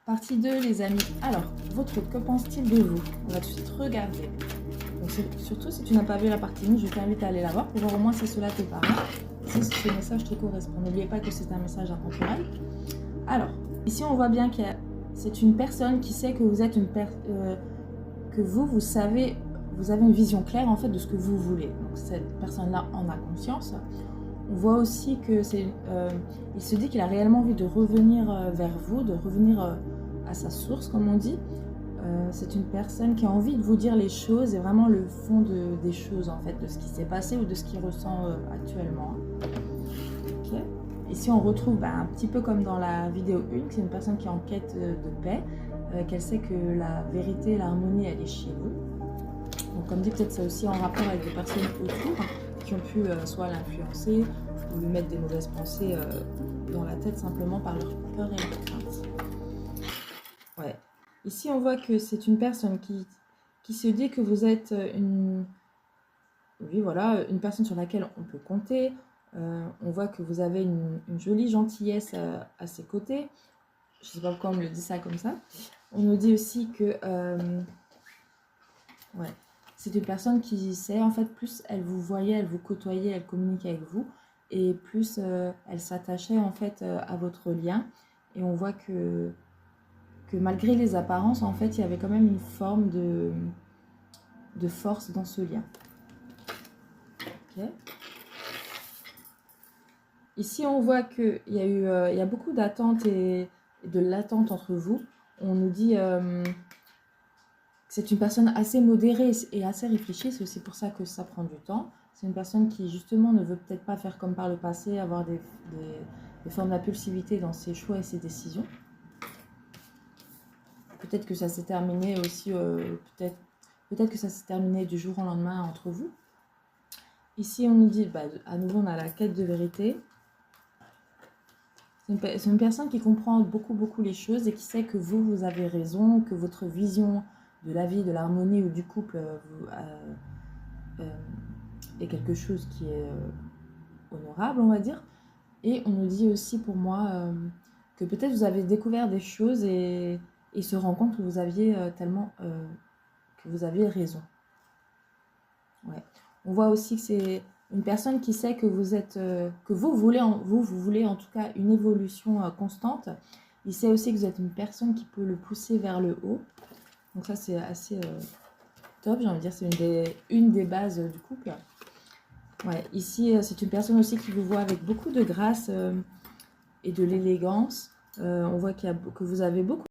Partie 2, les amis. Alors, votre autre, que pense-t-il de vous? On va tout de suite regarder. Donc, surtout, si tu n'as pas vu la partie 1, je t'invite à aller la voir pour voir au moins si cela te parle. Si ce message te correspond. N'oubliez pas que c'est un message intemporel. Alors, ici, on voit bien que c'est une personne qui sait que vous êtes que vous savez, vous avez une vision claire en fait de ce que vous voulez. Donc, cette personne-là en a conscience. On voit aussi que il se dit qu'il a réellement envie de revenir vers vous, de revenir à sa source, comme on dit. C'est une personne qui a envie de vous dire les choses et vraiment le fond des choses, en fait, de ce qui s'est passé ou de ce qu'il ressent actuellement. Okay. Ici, on retrouve un petit peu comme dans la vidéo 1, c'est une personne qui est en quête de paix, qu'elle sait que la vérité, l'harmonie, elle est chez vous. Donc, comme dit, peut-être c'est aussi en rapport avec des personnes autour qui ont pu soit l'influencer ou lui mettre des mauvaises pensées dans la tête simplement par leur peur et leur crainte. Ouais. Ici, on voit que c'est une personne qui se dit que vous êtes oui, voilà, une personne sur laquelle on peut compter. On voit que vous avez une jolie gentillesse à ses côtés. Je ne sais pas pourquoi on me le dit ça comme ça. On nous dit aussi que ouais, c'est une personne qui sait, en fait, plus elle vous voyait, elle vous côtoyait, elle communiquait avec vous, et plus elle s'attachait en fait à votre lien. Et on voit que malgré les apparences, en fait, il y avait quand même une forme de force dans ce lien. Okay. Ici, on voit qu'il y a beaucoup d'attentes et de l'attente entre vous. On nous dit que c'est une personne assez modérée et assez réfléchie. C'est aussi pour ça que ça prend du temps. C'est une personne qui, justement, ne veut peut-être pas faire comme par le passé, avoir des formes d'impulsivité dans ses choix et ses décisions. Peut-être que ça s'est terminé aussi, peut-être que ça s'est terminé du jour au lendemain entre vous. Ici, on nous dit, à nouveau, on a la quête de vérité. C'est une personne qui comprend beaucoup les choses et qui sait que vous avez raison, que votre vision de la vie, de l'harmonie ou du couple est quelque chose qui est honorable, on va dire. Et on nous dit aussi, pour moi, que peut-être vous avez découvert des choses et se rend compte que vous aviez que vous aviez raison. Ouais. On voit aussi que c'est une personne qui sait que vous êtes, que vous voulez en tout cas une évolution constante. Il sait aussi que vous êtes une personne qui peut le pousser vers le haut. Donc ça, c'est assez top, j'ai envie de dire, c'est une des bases du couple. Ouais, ici, c'est une personne aussi qui vous voit avec beaucoup de grâce et de l'élégance. On voit que vous avez beaucoup